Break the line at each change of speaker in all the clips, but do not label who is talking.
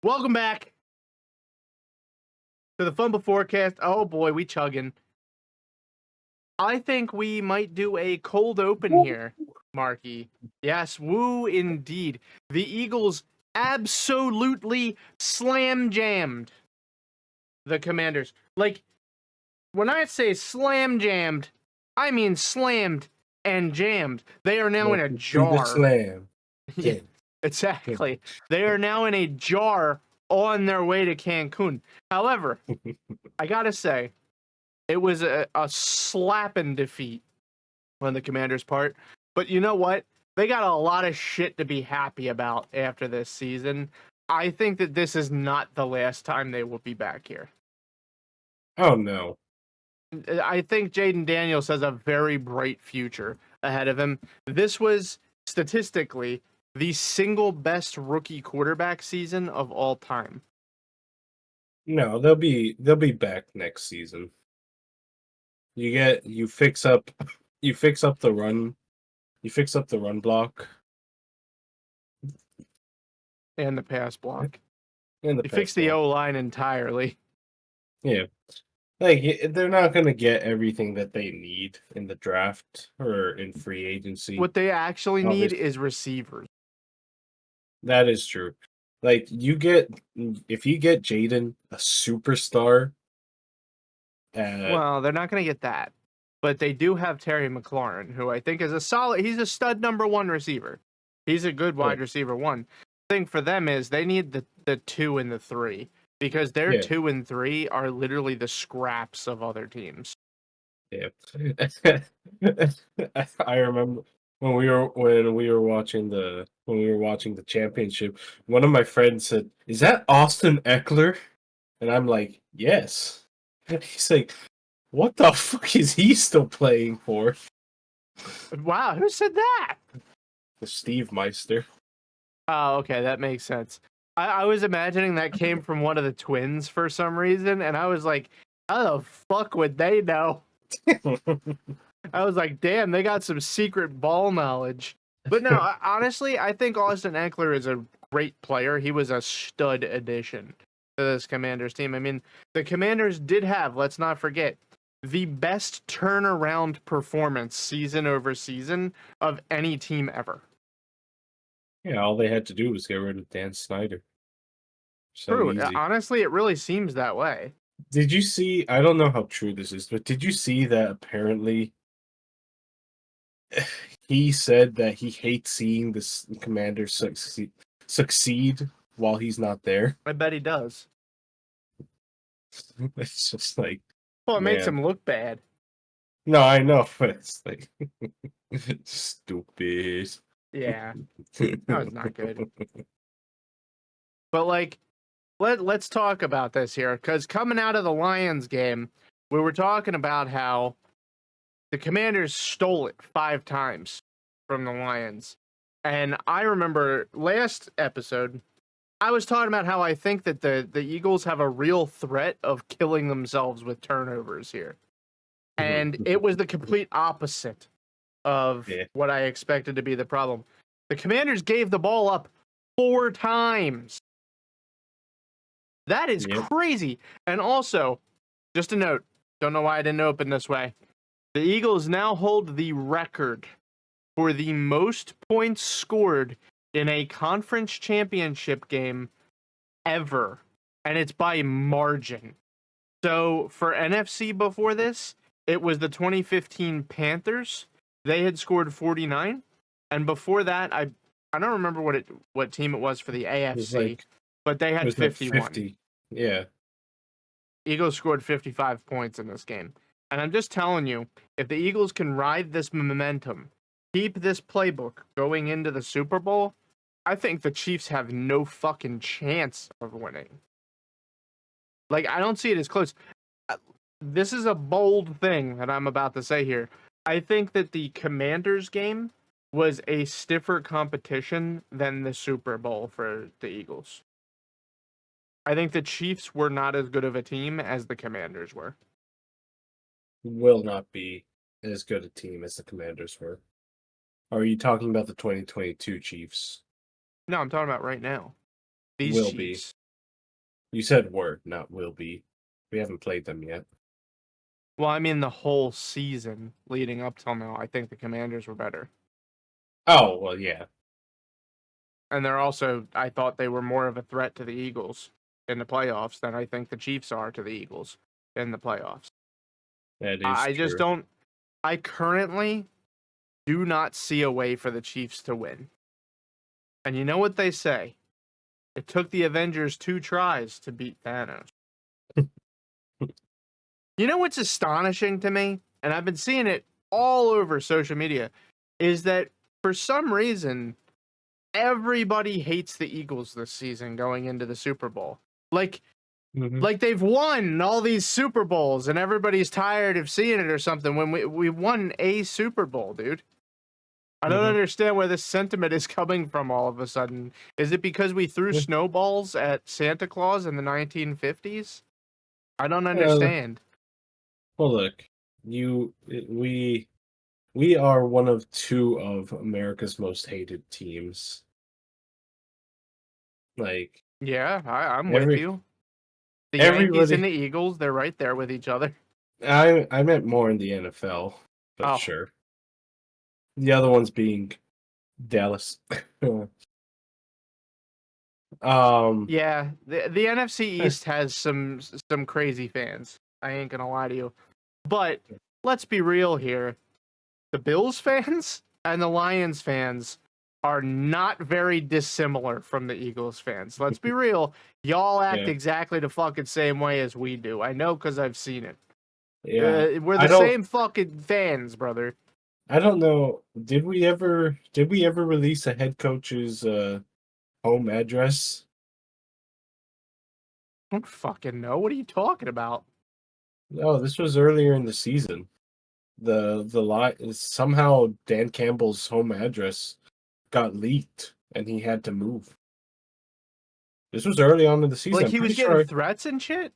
Welcome back to the Fumble Forecast. Oh boy, we chugging. I think we might do a cold open here, Marky. Yes, woo indeed. The Eagles absolutely slam jammed the Commanders. Like, when I say slam jammed, I mean slammed and jammed. They are now in a
Welcome to the
jar.
slam.
Yeah, exactly. They are now in a jar on their way to Cancun. However, I gotta say, it was a slapping defeat on the Commanders' part. But you know what? They got a lot of shit to be happy about after this season. I think that this is not the last time they will be back here.
Oh no.
I think Jaden Daniels has a very bright future ahead of him. This was statistically the single best rookie quarterback season of all time.
No, they'll be back next season. You fix up the run. You fix up the run block
And the pass block.
and the
They
pass
fixed the
block.
O-line entirely.
Yeah. Like they're not gonna get everything that they need in the draft or in free agency.
What they actually need
Obviously.
is receivers.
That is true. Like if you get Jaden a superstar,
Well, they're not going to get that. But they do have Terry McLaurin, who I think is he's a stud number one receiver. He's a good wide receiver one. The thing for them is they need the 2 and the 3 because their
yeah.
2 and 3 are literally the scraps of other teams.
Yeah. I remember when we were watching the championship, one of my friends said, "Is that Austin Eckler?" And I'm like, "Yes." He's like, "What the fuck is he still playing for?"
Wow, who said that?
Steve Meister.
Oh, okay, that makes sense. I was imagining that came from one of the twins for some reason, and I was like, how the fuck would they know? I was like, damn, they got some secret ball knowledge. But no, honestly, I think Austin Eckler is a great player. He was a stud addition to this Commanders team. I mean, the Commanders did have, let's not forget, the best turnaround performance season over season of any team ever.
Yeah, all they had to do was get rid of Dan Snyder. So
True.
easy.
Honestly, it really seems that way.
Did you see? I don't know how true this is, but did you see that apparently he said that he hates seeing the commander succeed while he's not there?
I bet he does.
It's just like,
Well, it makes
man.
him look bad.
No, I know, but it's like stupid.
Yeah, that was not good. But like, let's talk about this here, because coming out of the Lions game, we were talking about how the Commanders stole it 5 times from the Lions. And I remember last episode, I was talking about how I think that the Eagles have a real threat of killing themselves with turnovers here. And it was the complete opposite of what I expected to be the problem. The Commanders gave the ball up 4 times. That is crazy. And also, just a note, don't know why I didn't open this way. The Eagles now hold the record for the most points scored in a conference championship game ever. And it's by margin. So for NFC before this, it was the 2015 Panthers. They had scored 49. And before that, I don't remember what team it was for the AFC, but they had 51.
Like 50. Yeah.
Eagles scored 55 points in this game. And I'm just telling you, if the Eagles can ride this momentum, keep this playbook going into the Super Bowl, I think the Chiefs have no fucking chance of winning. Like, I don't see it as close. This is a bold thing that I'm about to say here. I think that the Commanders game was a stiffer competition than the Super Bowl for the Eagles. I think the Chiefs were not as good of a team as the Commanders were.
Will not be as good a team as the Commanders were. Are you talking about the 2022 Chiefs?
No, I'm talking about right now. These
Will
Chiefs.
You said were, not will be. We haven't played them yet.
Well, I mean the whole season leading up till now, I think the Commanders were better.
Oh, well, yeah.
And they're also, I thought they were more of a threat to the Eagles in the playoffs than I think the Chiefs are to the Eagles in the playoffs.
That is
I just
true.
don't, I currently do not see a way for the Chiefs to win. And you know what they say? It took the Avengers 2 tries to beat Thanos. You know what's astonishing to me? And I've been seeing it all over social media, is that for some reason, everybody hates the Eagles this season going into the Super Bowl. Like they've won all these Super Bowls and everybody's tired of seeing it or something when we won a Super Bowl, dude. I don't understand where this sentiment is coming from all of a sudden. Is it because we threw snowballs at Santa Claus in the 1950s? I don't understand.
Well, look, we are one of two of America's most hated teams. Like
Yeah, I'm with
every
you. The Yankees and
everybody,
the Eagles, they're right there with each other.
I meant more in the NFL, but
Oh,
sure. The other ones being Dallas.
yeah. The NFC East has some crazy fans. I ain't gonna lie to you. But let's be real here. The Bills fans and the Lions fans are not very dissimilar from the Eagles fans. Let's be real. Y'all act
Yeah,
exactly the fucking same way as we do. I know because I've seen it.
yeah.
We're
I
the
don't
same fucking fans, brother.
I don't know. Did we ever release a head coach's home address?
I don't fucking know. What are you talking about?
No, this was earlier in the season. The lie somehow Dan Campbell's home address got leaked and he had to move. This was early on in the season.
Like
I'm
he was
pretty
getting
sure
threats and shit?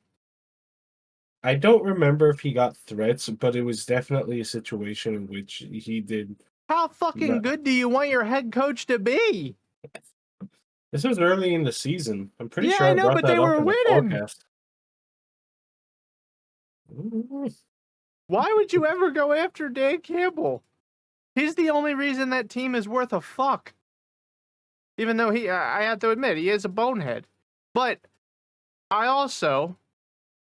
I don't remember if he got threats, but it was definitely a situation in which he did
How fucking
not.
good do you want your head coach to be?
This was early in the season. I'm pretty
Yeah,
sure
I
I
know,
brought
but they
that up
were
in the
winning.
forecast. Mm,
Why would you ever go after Dan Campbell? He's the only reason that team is worth a fuck. Even though I have to admit, he is a bonehead. But I also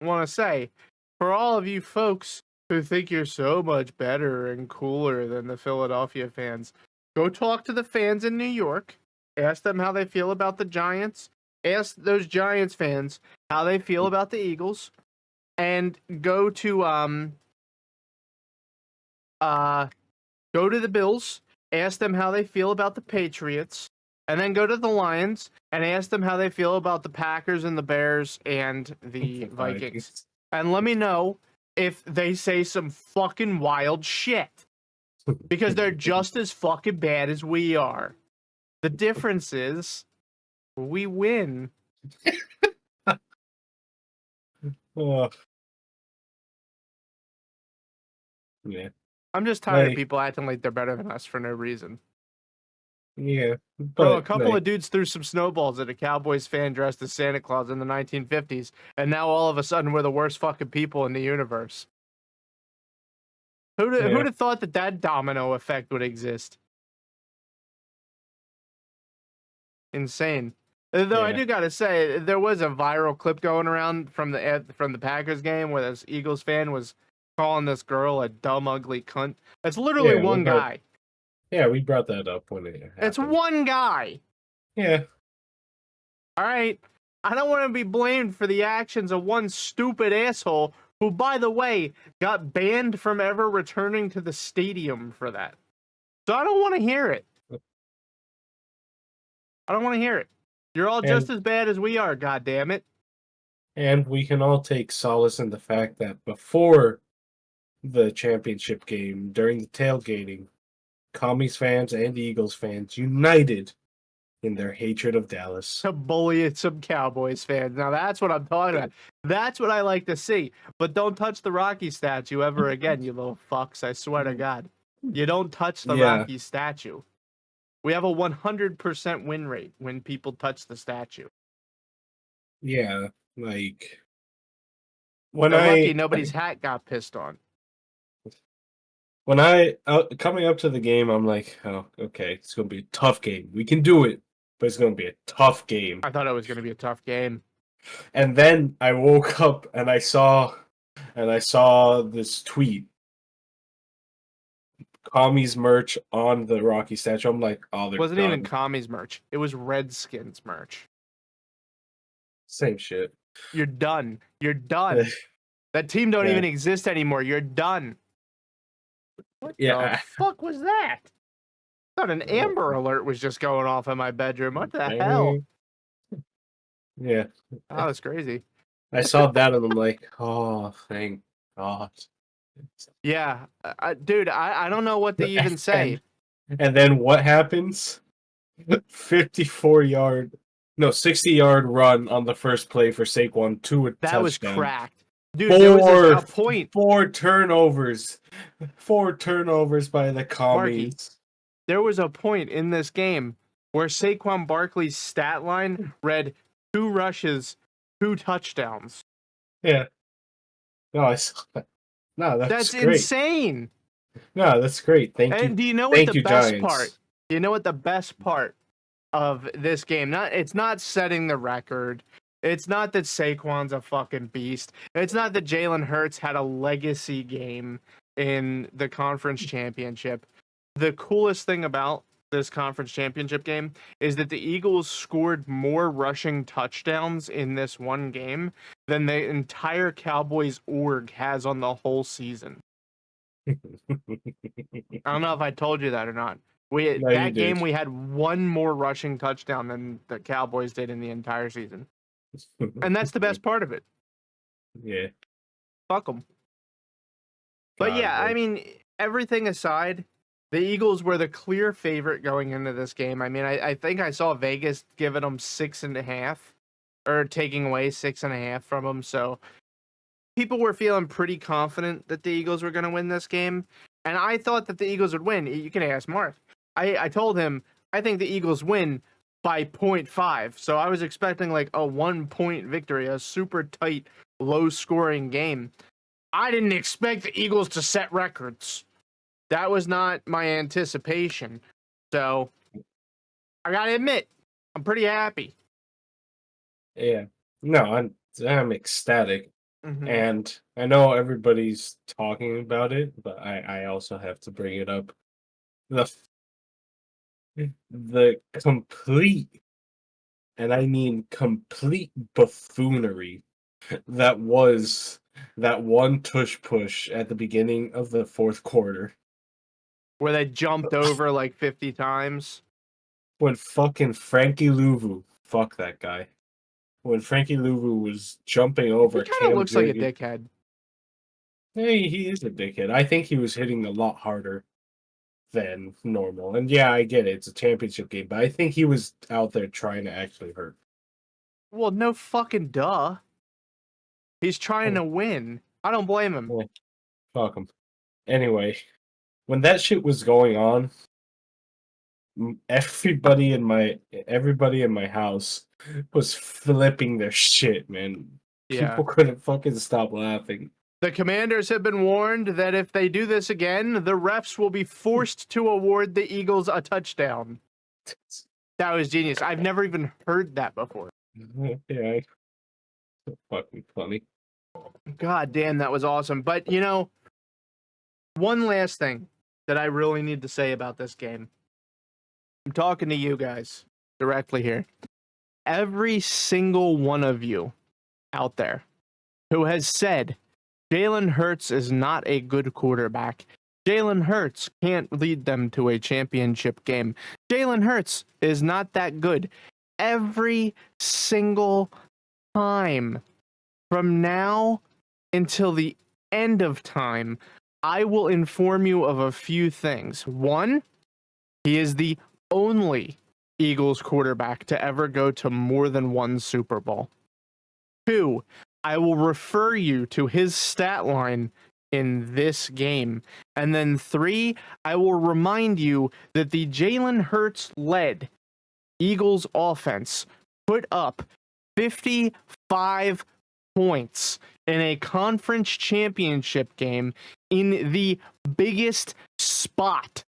want to say, for all of you folks who think you're so much better and cooler than the Philadelphia fans, go talk to the fans in New York. Ask them how they feel about the Giants. Ask those Giants fans how they feel about the Eagles. And uh go to the Bills, ask them how they feel about the Patriots, and then go to the Lions and ask them how they feel about the Packers and the Bears and the
the
Vikings.
Vikings.
And let me know if they say some fucking wild shit. Because they're just as fucking bad as we are. The difference is we win.
Oh, yeah.
I'm just tired of
Like,
people acting like they're better than us for no reason.
yeah,
Bro, a
but
couple of dudes threw some snowballs at a Cowboys fan dressed as Santa Claus in the 1950s, and now all of a sudden we're the worst fucking people in the universe.
yeah,
Who'd have thought that that domino effect would exist? Insane. Though I
yeah,
do gotta say, there was a viral clip going around from the Packers game where this Eagles fan was calling this girl a dumb, ugly cunt. It's literally
yeah.
one guy.
We brought that up when it
It's
happened.
one guy.
Yeah,
All right. I don't want to be blamed for the actions of one stupid asshole who, by the way, got banned from ever returning to the stadium for that. So I don't want to hear it. I don't want to hear it. You're all just
and
as bad as we are, God damn it.
and we can all take solace in the fact that before the championship game, during the tailgating, Commies fans and Eagles fans united in their hatred of Dallas.
To bully some Cowboys fans. Now that's what I'm talking about. That's what I like to see. But don't touch the Rocky statue ever again, you little fucks. I swear to God. You don't touch the
Yeah,
Rocky statue. We have a 100% win rate when people touch the statue.
yeah. Like when
They're lucky
I
nobody's hat got pissed on.
when I coming up to the game, I'm like, oh, okay, it's gonna be a tough game. We can do it, but it's gonna be a tough game.
I thought it was going to be a tough game.
And then I woke up and I saw this tweet, Kami's merch on the Rocky statue. I'm like, oh,
It
they're
wasn't even
done.
Kami's merch. It was Redskins merch.
Same shit.
You're done. You're done. That team don't
Yeah.
even exist anymore. You're done. What the
Yeah.
fuck was that? I thought an Amber Alert was just going off in my bedroom. What the hell?
Yeah.
That was crazy.
I saw that and I'm like, oh, thank God.
Yeah, dude, I don't know what to even say.
And then what happens? 60-yard run on the first play for Saquon to a
That
touchdown.
was cracked. Dude, there was a point.
4 turnovers. 4 turnovers by the commies.
There was a point in this game where Saquon Barkley's stat line read 2 rushes, 2 touchdowns.
Yeah. No, I saw that. No, that's great.
Insane.
No, that's great. Thank you.
And do you know what
Thank
the
you,
best
Giants.
part? You know what the best part of this game? It's not setting the record. It's not that Saquon's a fucking beast. It's not that Jalen Hurts had a legacy game in the conference championship. The coolest thing about this conference championship game is that the Eagles scored more rushing touchdowns in this one game than the entire Cowboys org has on the whole season. I don't know if I told you that or not. That game we had 1 more rushing touchdown than the Cowboys did in the entire season. And that's the best part of it.
Yeah.
Fuck them. But yeah, I mean, everything aside, the Eagles were the clear favorite going into this game. I mean, I think I saw Vegas giving them 6.5 or taking away 6.5 from them. So people were feeling pretty confident that the Eagles were going to win this game. And I thought that the Eagles would win. You can ask Mark. I told him, I think the Eagles win by 0.5. So I was expecting like a 1-point victory, a super tight, low-scoring game. I didn't expect the Eagles to set records. That was not my anticipation. So I got to admit, I'm pretty happy.
Yeah. No, I'm ecstatic.
Mm-hmm.
And I know everybody's talking about it, but I also have to bring it up. The complete, and I mean complete buffoonery that was that one tush push at the beginning of the 4th quarter.
Where they jumped over like 50 times.
When fucking Frankie Louvu, fuck that guy. When Frankie Louvu was jumping over
He kind of looks like a dickhead.
Hey, he is a dickhead. I think he was hitting a lot harder than normal. And yeah, I get it. It's a championship game, but I think he was out there trying to actually hurt.
Well, no fucking duh. He's trying to win. I don't blame him.
Yeah. Fuck him. Anyway, when that shit was going on, everybody in my house was flipping their shit, man.
Yeah.
People couldn't fucking stop laughing.
The Commanders have been warned that if they do this again, the refs will be forced to award the Eagles a touchdown. That was genius. I've never even heard that before.
Yeah. So fucking funny.
God damn, that was awesome. But, you know, one last thing that I really need to say about this game. I'm talking to you guys directly here. Every single one of you out there who has said Jalen Hurts is not a good quarterback, Jalen Hurts can't lead them to a championship game, Jalen Hurts is not that good, every single time from now until the end of time, I will inform you of a few things. One, he is the only Eagles quarterback to ever go to more than 1 Super Bowl. 2, I will refer you to his stat line in this game. And then 3, I will remind you that the Jalen Hurts-led Eagles offense put up 55 points in a conference championship game in the biggest spot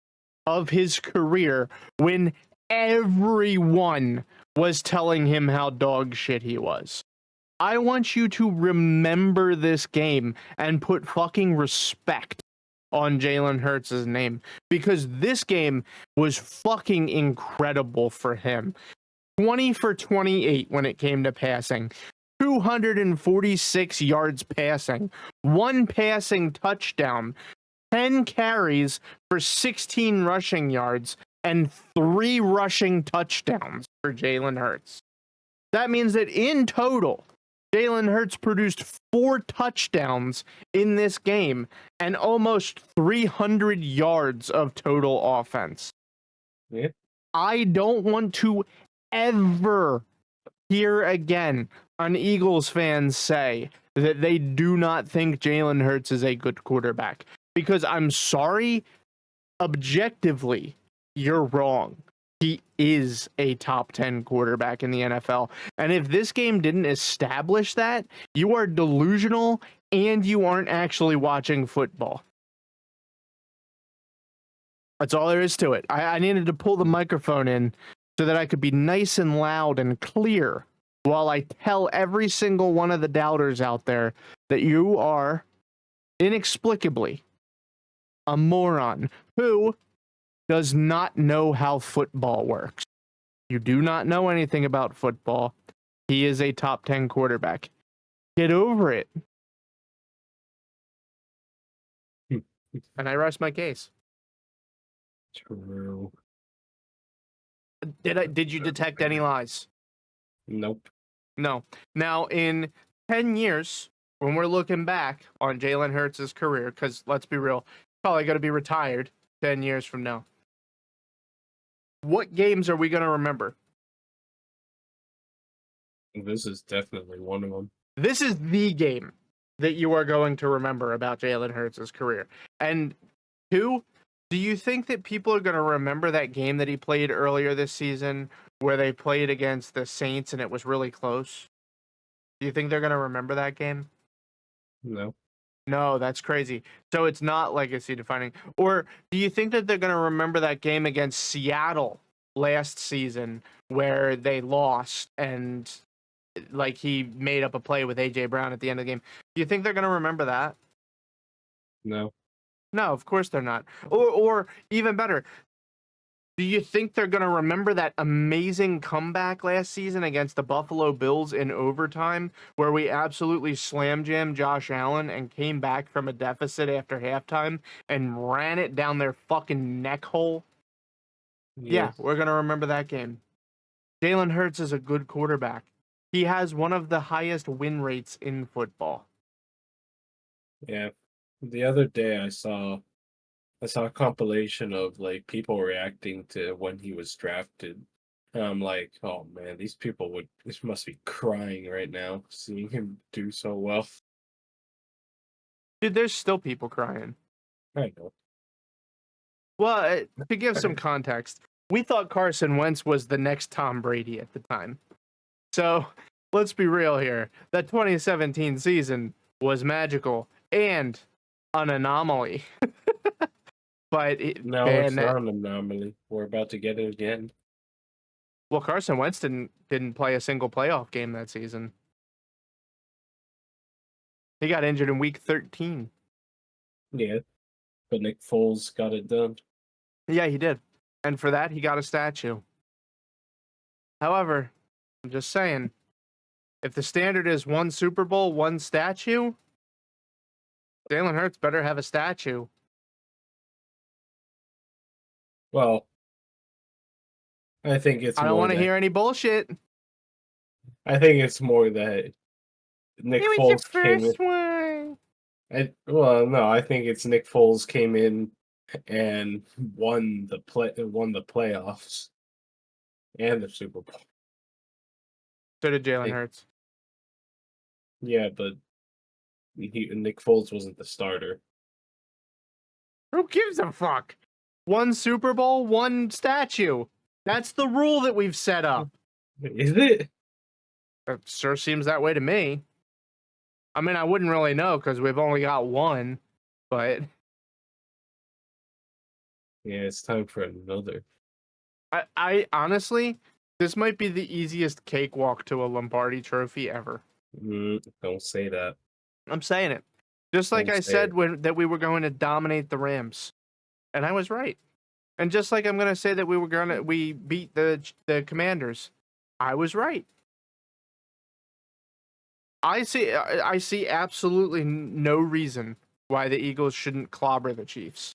of his career when everyone was telling him how dog shit he was. I want you to remember this game and put fucking respect on Jalen Hurts' name, because this game was fucking incredible for him. 20 for 28 when it came to passing, 246 yards passing, 1 passing touchdown, 10 carries for 16 rushing yards, and 3 rushing touchdowns for Jalen Hurts. That means that in total, Jalen Hurts produced 4 touchdowns in this game and almost 300 yards of total offense.
Yeah.
I don't want to ever hear again an Eagles fan say that they do not think Jalen Hurts is a good quarterback, because I'm sorry, objectively, you're wrong. He is a top 10 quarterback in the NFL. And if this game didn't establish that, you are delusional and you aren't actually watching football. That's all there is to it. I needed to pull the microphone in so that I could be nice and loud and clear while I tell every single one of the doubters out there that you are inexplicably a moron who does not know how football works. You do not know anything about football. He is a top 10 quarterback. Get over it. And I rest my case.
True.
Did you detect any lies?
Nope.
No. Now, in 10 years, when we're looking back on Jalen Hurts' career, because let's be real, probably going to be retired 10 years from now. What games are we going to remember?
This is definitely one of them.
This is the game that you are going to remember about Jalen Hurts' career. And 2, do you think that people are going to remember that game that he played earlier this season where they played against the Saints and it was really close? Do you think they're going to remember that game?
No.
No, that's crazy. So it's not legacy defining. Or do you think that they're going to remember that game against Seattle last season where they lost and like he made up a play with AJ Brown at the end of the game? Do you think they're going to remember that?
No.
No, of course they're not. Or even better, do you think they're going to remember that amazing comeback last season against the Buffalo Bills in overtime where we absolutely slam jammed Josh Allen and came back from a deficit after halftime and ran it down their fucking neck hole? Yeah, we're going to remember that game. Jalen Hurts is a good quarterback. He has one of the highest win rates in football.
Yeah. The other day I saw a compilation of like people reacting to when he was drafted. And I'm like, oh man, these must be crying right now seeing him do so well.
Dude, there's still people crying.
I know.
Well, to give some context, we thought Carson Wentz was the next Tom Brady at the time. So let's be real here. That 2017 season was magical and an anomaly. But
No, it's not an anomaly. We're about to get it again.
Well, Carson Wentz didn't play a single playoff game that season. He got injured in week 13.
Yeah, but Nick Foles got it done.
Yeah, he did. And for that, he got a statue. However, I'm just saying, if the standard is 1 Super Bowl, 1 statue, Jalen Hurts better have a statue.
Well, I think it's.
I don't want to hear any bullshit.
I think it's more that Nick Foles came in. No, I think it's Nick Foles came in and won the playoffs and the Super Bowl.
So did Jalen Hurts.
Yeah, but Nick Foles wasn't the starter.
Who gives a fuck? 1 Super Bowl, 1 statue. That's the rule that we've set up.
Is it?
It sure seems that way to me. I mean, I wouldn't really know because we've only got one, but
Yeah, it's time for another.
I honestly, this might be the easiest cakewalk to a Lombardi trophy ever.
Don't say that.
I'm saying it. Just like
Don't
I
say
said
it.
that we were going to dominate the Rams. And I was right. And just like I'm going to say that we beat the Commanders. I was right. I see absolutely no reason why the Eagles shouldn't clobber the Chiefs.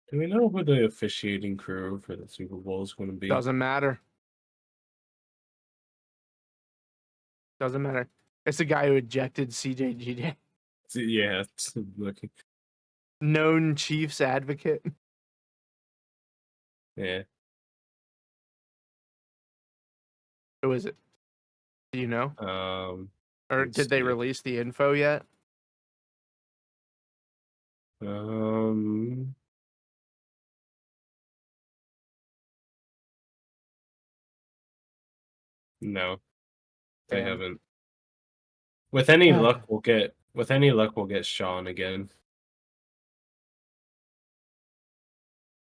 Do we know who the officiating crew for the Super Bowl is going to be?
Doesn't matter. Doesn't matter. It's the guy who ejected CJGJ.
Yeah, it's looking.
Known Chiefs advocate.
Yeah.
Who is it? Do you know? Or
Let's
did they
see.
release the info yet?
No, they
Damn.
haven't. With any luck, we'll get Sean again.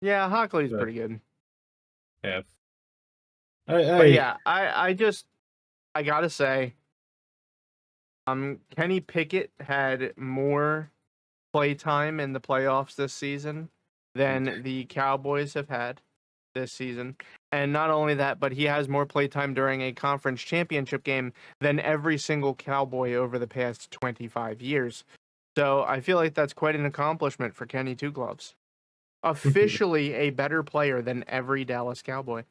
Yeah, Hockley's
But
pretty good.
yeah,
But
I
yeah, I gotta say, Kenny Pickett had more play time in the playoffs this season than the Cowboys have had this season. And not only that, but he has more play time during a conference championship game than every single Cowboy over the past 25 years. So I feel like that's quite an accomplishment for Kenny Two Gloves. Officially a better player than every Dallas Cowboy.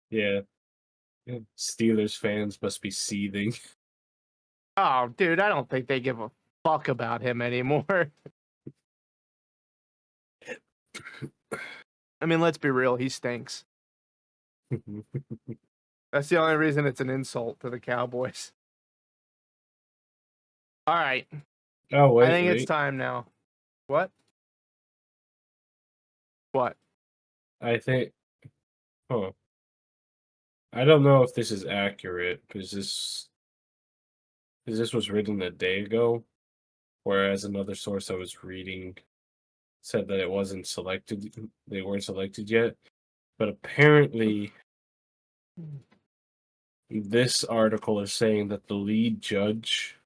yeah. Steelers fans must be seething.
Oh, dude, I don't think they give a fuck about him anymore. I mean, let's be real, he stinks. That's the only reason it's an insult to the Cowboys. All right.
Oh
I
wait,
think it's
wait.
time now. What? What?
I think. Huh. I don't know if this is accurate because this was written a day ago, whereas another source I was reading said that it wasn't selected. They weren't selected yet, but apparently this article is saying that the lead judge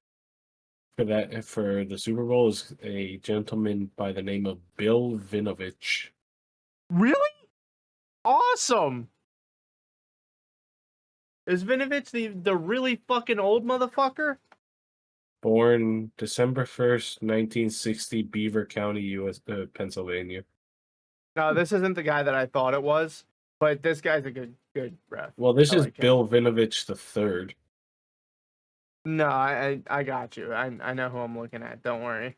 for the Super Bowl is a gentleman by the name of Bill Vinovich.
Really? Awesome. Is Vinovich the really fucking old motherfucker?
Born December 1st, 1960, Beaver County, Pennsylvania.
No, this isn't the guy that I thought it was, but this guy's a good ref.
Well, this
I
is
like him.
Bill Vinovich the third.
No, I got you. I know who I'm looking at. Don't worry.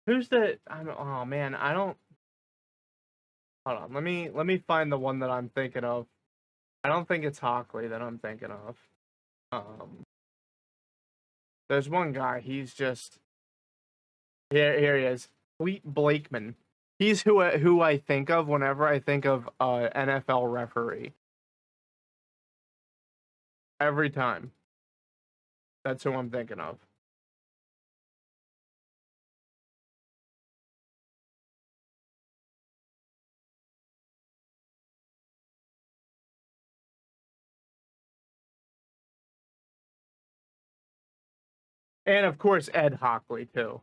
Who's the? Oh man, I don't. Hold on. Let me find the one that I'm thinking of. I don't think it's Hockley that I'm thinking of. There's one guy. He's just here. He is. Fleet Blakeman. He's who I think of whenever I think of NFL referee. Every time. That's who I'm thinking of. And of course, Ed Hockley too.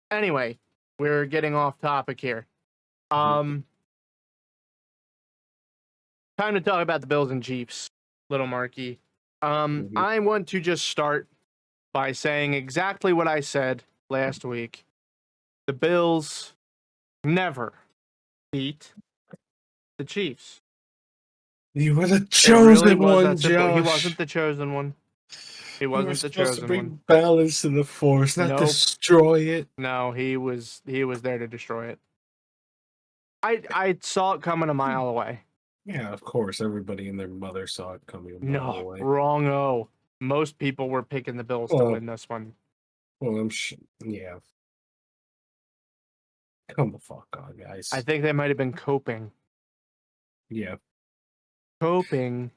Anyway, we're getting off topic here. Time to talk about the Bills and Chiefs, little Marky. I want to just start by saying exactly what I said last week. The Bills never beat the Chiefs.
You were the
It
chosen
really was
one,
that simple. He
Josh.
wasn't the chosen one. He
You were
wasn't the
supposed to
chosen
bring
one.
balance to the force, not
Nope.
destroy it.
No, he was there to destroy it. I saw it coming a mile away.
Yeah, of course. Everybody and their mother saw it coming a mile
No,
away.
wrong-o. Most people were picking the Bills to win this one.
Well, yeah. Come the fuck on,
I
guys.
think they might have been coping.
Yeah.
Coping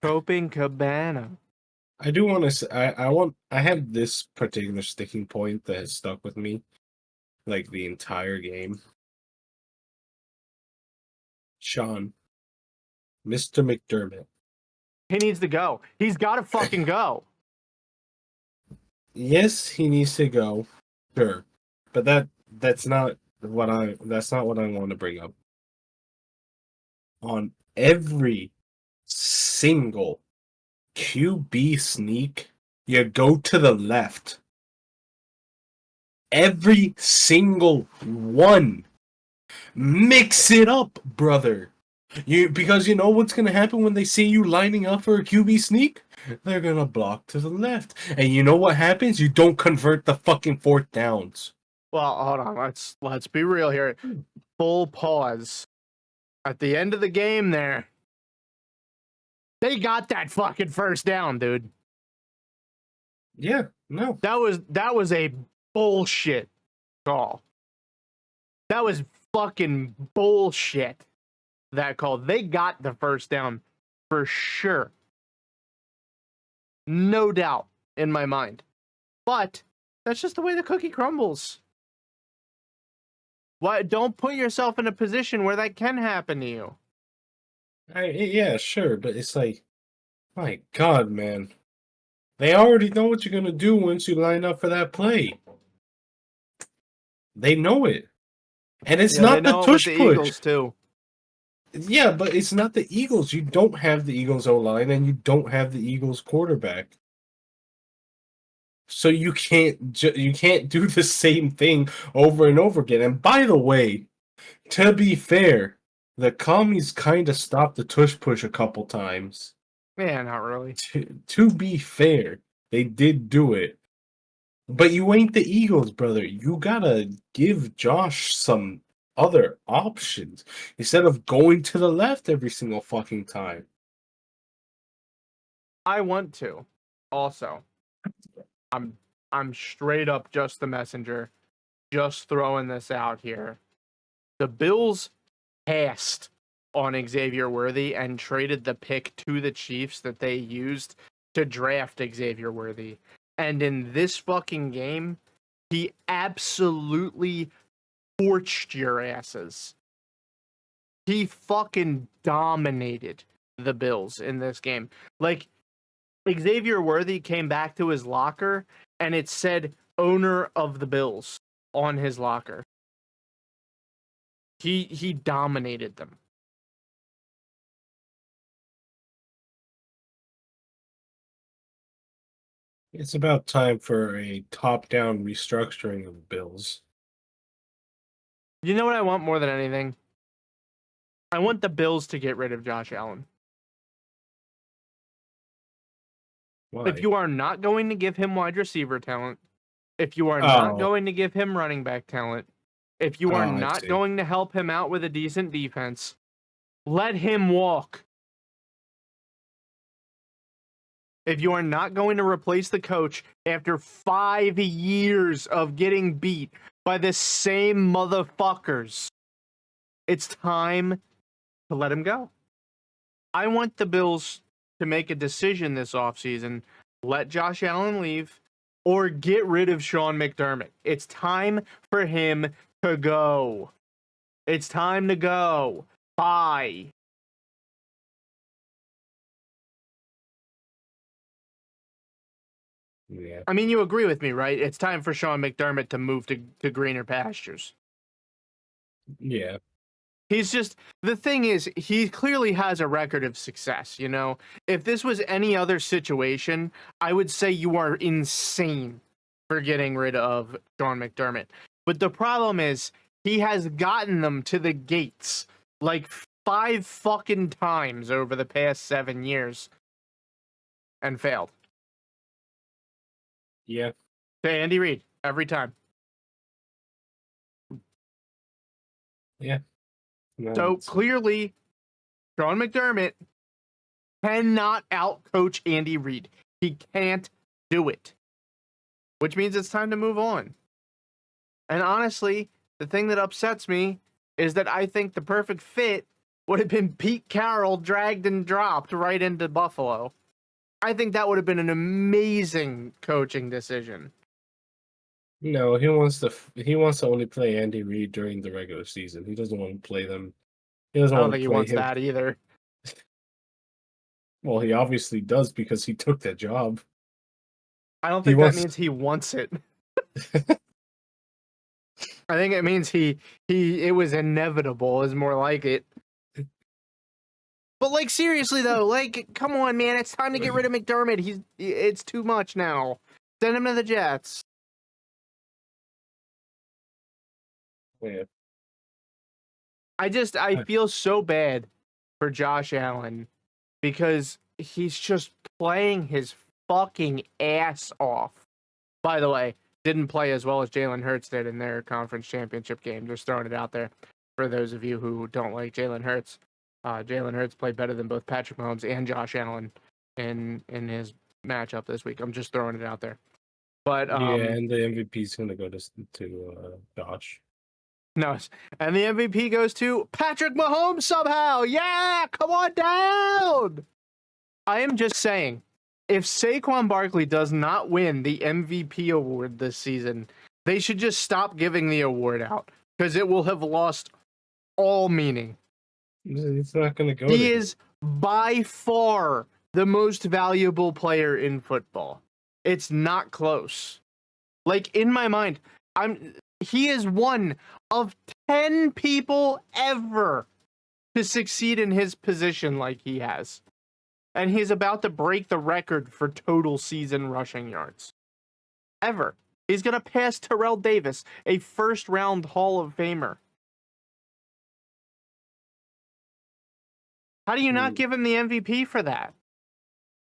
Cabana.
I do want to say, I have this particular sticking point that has stuck with me, like, the entire game. Sean, Mr. McDermott.
He needs to go. He's got to fucking go.
Yes, he needs to go. Sure. But that's not what I want to bring up. On every single QB sneak, you go to the left. Every single one. Mix it up, brother. Because you know what's gonna happen when they see you lining up for a QB sneak? They're gonna block to the left. And you know what happens? You don't convert the fucking fourth downs.
Well, hold on. Let's be real here. Full pause. At the end of the game there, they got that fucking first down, dude.
Yeah, no.
That was a bullshit call. That was fucking bullshit. That call. They got the first down for sure. No doubt in my mind. But that's just the way the cookie crumbles. Why don't put yourself in a position where that can happen to you?
Yeah, sure, but it's like, my God, man. They already know what you're gonna do once you line up for that play. They know it. And it's
Yeah, they
not the
know it with
tush
the
push.
Eagles too.
Yeah, but it's not the Eagles. You don't have the Eagles O-line and you don't have the Eagles quarterback. So you can't do the same thing over and over again. And by the way, to be fair, the commies kind of stopped the tush push a couple times.
Yeah, not really.
To be fair, they did do it. But you ain't the Eagles, brother. You gotta give Josh some other options instead of going to the left every single fucking time.
I want to. Also, I'm straight up just the messenger. Just throwing this out here. The Bills passed on Xavier Worthy and traded the pick to the Chiefs that they used to draft Xavier Worthy. And in this fucking game, he absolutely torched your asses. He fucking dominated the Bills in this game. Like, Xavier Worthy came back to his locker and it said owner of the Bills on his locker. He dominated them.
It's about time for a top-down restructuring of the Bills.
You know what I want more than anything? I want the Bills to get rid of Josh Allen.
Why?
If you are not going to give him wide receiver talent, if you are not
Oh,
going to give him running back talent, if you are
I
not
see.
going to help him out with a decent defense, let him walk. If you are not going to replace the coach after 5 years of getting beat by the same motherfuckers, it's time to let him go. I want the Bills to make a decision this offseason. Let Josh Allen leave or get rid of Sean McDermott. It's time for him to go. It's time to go. Bye.
Yeah.
I mean, you agree with me, right? It's time for Sean McDermott to move to greener pastures.
Yeah.
He's just, the thing is, he clearly has a record of success, you know? If this was any other situation, I would say you are insane for getting rid of Sean McDermott. But the problem is, he has gotten them to the gates like 5 fucking times over the past 7 years and failed.
Yeah.
To Andy Reid, every time.
Yeah. No,
So
it's-
clearly, Sean McDermott cannot outcoach Andy Reid. He can't do it. Which means it's time to move on. And honestly, the thing that upsets me is that I think the perfect fit would have been Pete Carroll dragged and dropped right into Buffalo. I think that would have been an amazing coaching decision.
No, he wants to only play Andy Reid during the regular season. He doesn't want to play them. He doesn't
I don't
want
think
to
he
play
wants
him.
that either.
Well, he obviously does because he took that job.
I don't
He
think that
wants.
means he wants it. I think it means it was inevitable is more like it. But like seriously though, like come on man, it's time to get rid of McDermott. It's too much now. Send him to the Jets.
Yeah.
I feel so bad for Josh Allen because he's just playing his fucking ass off. By the way, didn't play as well as Jalen Hurts did in their conference championship game. Just throwing it out there for those of you who don't like Jalen Hurts. Jalen Hurts played better than both Patrick Mahomes and Josh Allen in his matchup this week. I'm just throwing it out there. But
Yeah, and the MVP is gonna go to Josh.
no, and the MVP goes to Patrick Mahomes somehow. Yeah, come on down. I am just saying, if Saquon Barkley does not win the MVP award this season, they should just stop giving the award out because it will have lost all meaning.
It's not gonna go.
He is by far the most valuable player in football. It's not close. Like in my mind, he is one of 10 people ever to succeed in his position like he has. And he's about to break the record for total season rushing yards. Ever. He's going to pass Terrell Davis, a first-round Hall of Famer. How do you not give him the MVP for that?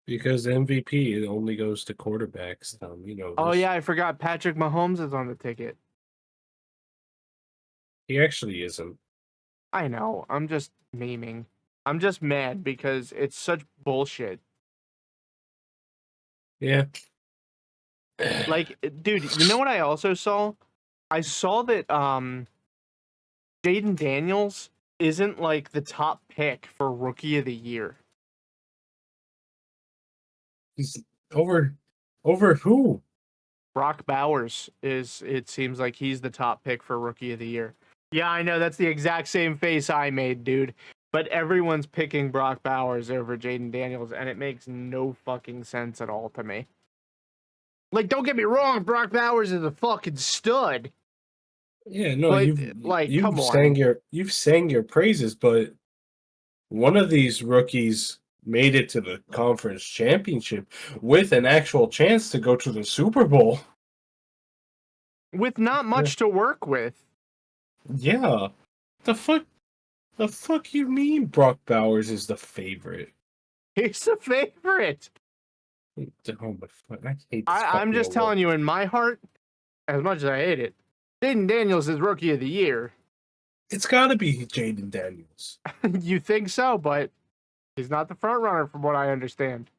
Because MVP it only goes to quarterbacks. You know.
Oh yeah, I forgot Patrick Mahomes is on the ticket.
He actually isn't.
I know. I'm just memeing. I'm just mad because it's such bullshit.
Yeah.
Like, dude, you know what I also saw? I saw that Jaden Daniels isn't like the top pick for Rookie of the Year.
He's over who?
Brock Bowers is. It seems like he's the top pick for Rookie of the Year. Yeah, I know that's the exact same face I made, dude. But everyone's picking Brock Bowers over Jaden Daniels, and it makes no fucking sense at all to me. Like, don't get me wrong, Brock Bowers is a fucking stud.
Yeah, no,
But,
you've
come
sang
on.
you've sang your praises, but one of these rookies made it to the conference championship with an actual chance to go to the Super Bowl.
With not much to work with.
Yeah. The fuck you mean Brock Bowers is the favorite?
He's the favorite.
Oh my fuck, I hate this
I'm just telling you, in my heart, as much as I hate it, Jaden Daniels is Rookie of the Year.
It's gotta be Jaden Daniels.
You think so, but he's not the front runner from what I understand.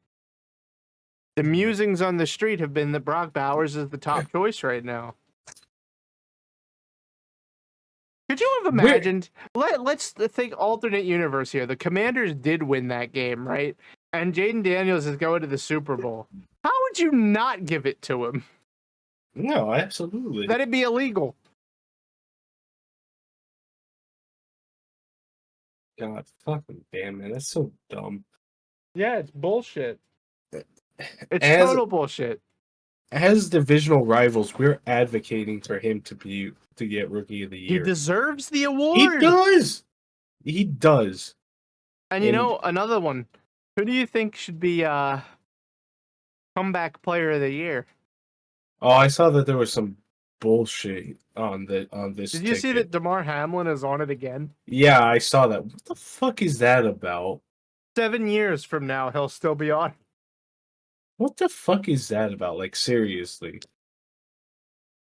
The musings on the street have been that Brock Bowers is the top choice right now. Could you have imagined? Let's think alternate universe here. The Commanders did win that game, right? And Jaden Daniels is going to the Super Bowl. How would you not give it to him?
No, absolutely.
That'd be illegal.
God fucking damn it, that's so dumb.
Yeah, it's bullshit. It's
As-
total bullshit.
As divisional rivals, we're advocating for him to get Rookie of the
He
Year.
deserves the
He
award.
does. He does.
And you know, another one. Who do you think should be comeback player of the year?
Oh, I saw that there was some bullshit on this.
Did you see that DeMar Hamlin is on it again?
Yeah, I saw that. What the fuck is that about?
7 years from now, he'll still be on.
What the fuck is that about? Like seriously.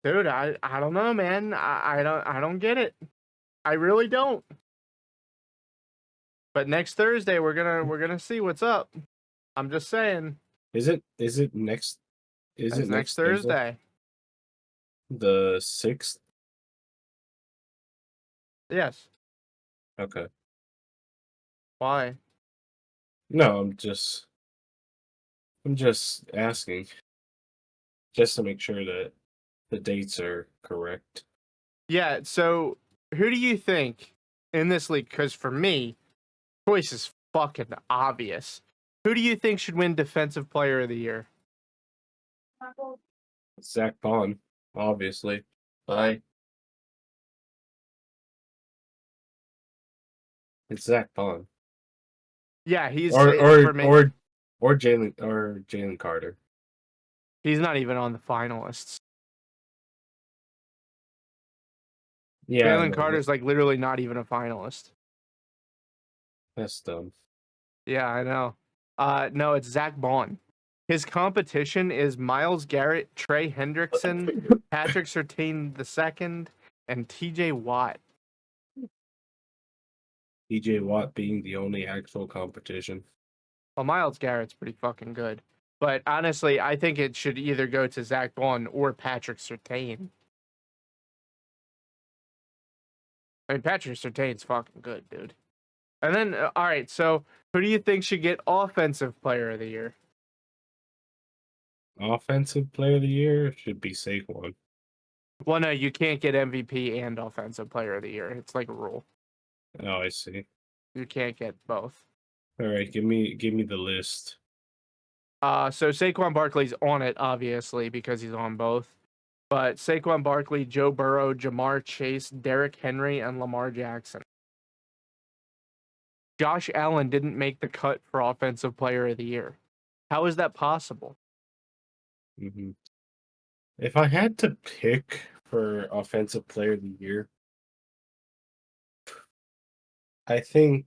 Dude, I don't know, man. I don't get it. I really don't. But next Thursday we're gonna see what's up. I'm just saying.
Is it next? Is it
next Thursday?
The 6th?
Yes.
Okay.
Why?
No, I'm just asking, just to make sure that the dates are correct.
Yeah, so who do you think in this league? Because for me, choice is fucking obvious. Who do you think should win Defensive Player of the Year?
Zach Bond, obviously. Bye. It's Zach Bond.
Yeah, he's
Or
for
or
me.
or or Jalen Carter.
He's not even on the finalists.
Yeah, I
Jalen
know that.
Carter's like literally not even a finalist.
That's dumb.
Yeah, I know. No, it's Zach Bond. His competition is Miles Garrett, Trey Hendrickson, Patrick Surtain II, and TJ Watt.
TJ Watt being the only actual competition.
Well, Miles Garrett's pretty fucking good. But honestly, I think it should either go to Zach Bond or Patrick Surtain. I mean, Patrick Surtain's fucking good, dude. And then, all right, so who do you think should get Offensive Player of the Year?
Offensive player of the year should be Saquon.
Well, no, you can't get MVP and Offensive Player of the Year. It's like a rule.
Oh, I see.
You can't get both.
All right, give me the list.
So Saquon Barkley's on it, obviously, because he's on both. But Saquon Barkley, Joe Burrow, Jamar Chase, Derrick Henry, and Lamar Jackson. Josh Allen didn't make the cut for Offensive Player of the Year. How is that possible?
hmm If I had to pick for offensive player of the year, I think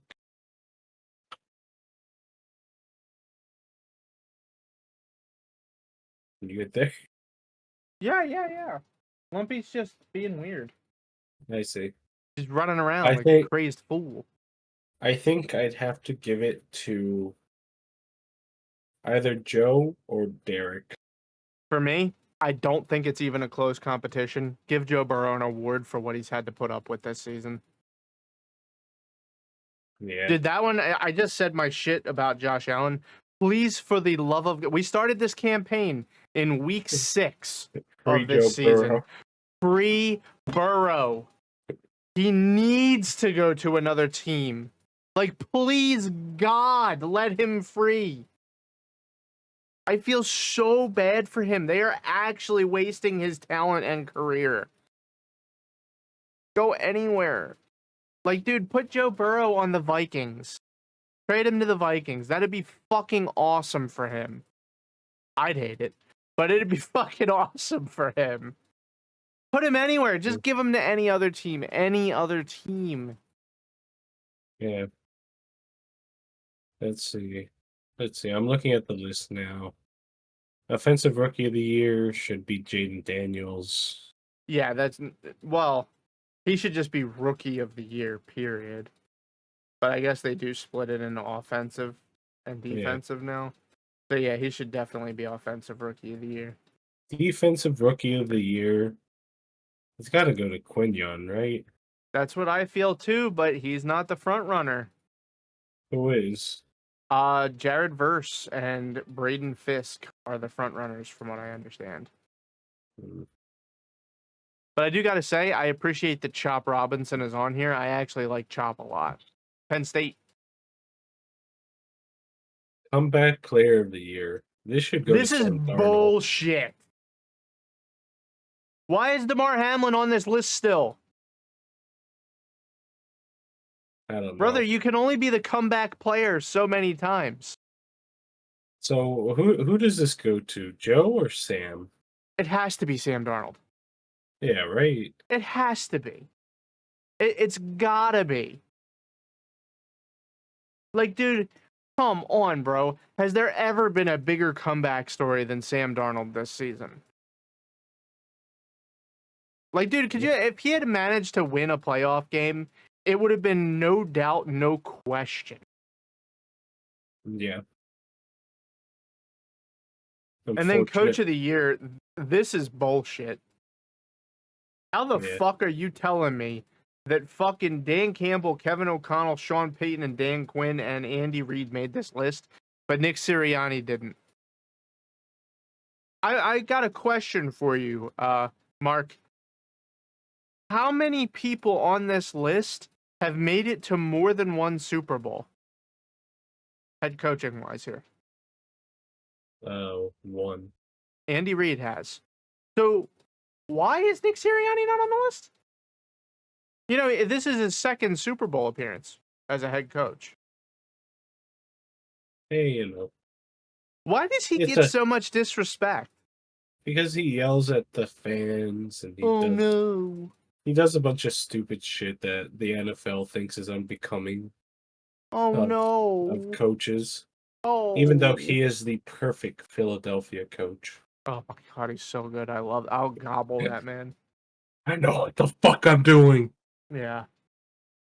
you get there.
Yeah. Lumpy's just being weird.
I see.
He's running around
I
like a
think
crazed fool.
I think I'd have to give it to either Joe or Derek.
For me, I don't think it's even a close competition. Give Joe Burrow an award for what he's had to put up with this season.
Yeah.
Did that one? I just said my shit about Josh Allen. Please, for the love of God, we started this campaign in week 6
Free
of this
Joe
season.
Burrow.
Free Burrow. He needs to go to another team. Like, please, God, let him free. I feel so bad for him. They are actually wasting his talent and career. Go anywhere. Like, dude, put Joe Burrow on the Vikings. Trade him to the Vikings. That'd be fucking awesome for him. I'd hate it, but it'd be fucking awesome for him. Put him anywhere. Just give him to any other team. Any other team.
Yeah. Let's see. I'm looking at the list now. Offensive Rookie of the Year should be Jaden Daniels.
Yeah, well, he should just be Rookie of the Year, period. But I guess they do split it into offensive and
Yeah.
defensive now. So yeah, he should definitely be Offensive Rookie of the Year.
Defensive Rookie of the Year. It's got to go to Quinyon, right?
That's what I feel too, but he's not the front runner.
Who is?
Jared Verse and Braden Fisk are the front runners from what I understand.
Hmm.
But I do got to say, I appreciate that Chop Robinson is on here. I actually like Chop a lot. Penn State.
Comeback Player of the Year. This should go to
This is
Sam Darnold.
bullshit. Why is DeMar Hamlin on this list still?
I don't know.
Brother, you can only be the comeback player so many times.
So who does this go to? Joe or Sam?
It has to be Sam Darnold.
Yeah, right.
It has to be. It's gotta be. Like, dude, come on, bro. Has there ever been a bigger comeback story than Sam Darnold this season? Like, dude, if he had managed to win a playoff game, it would have been no doubt, no question.
Yeah.
And then Coach
Unfortunate.
of the Year, this is bullshit. How the
Yeah.
fuck are you telling me that fucking Dan Campbell, Kevin O'Connell, Sean Payton, and Dan Quinn and Andy Reid made this list, but Nick Sirianni didn't. I got a question for you, Mark. How many people on this list have made it to more than one Super Bowl? Head coaching wise here.
One.
Andy Reid has. So why is Nick Sirianni not on the list? You know, this is his second Super Bowl appearance as a head coach.
Hey, you know.
Why does he get so much disrespect?
Because he yells at the fans and he does a bunch of stupid shit that the NFL thinks is unbecoming. Of coaches. Even though he is the perfect Philadelphia coach.
Oh my god, he's so good. I'll gobble that man.
I know what the fuck I'm doing.
Yeah.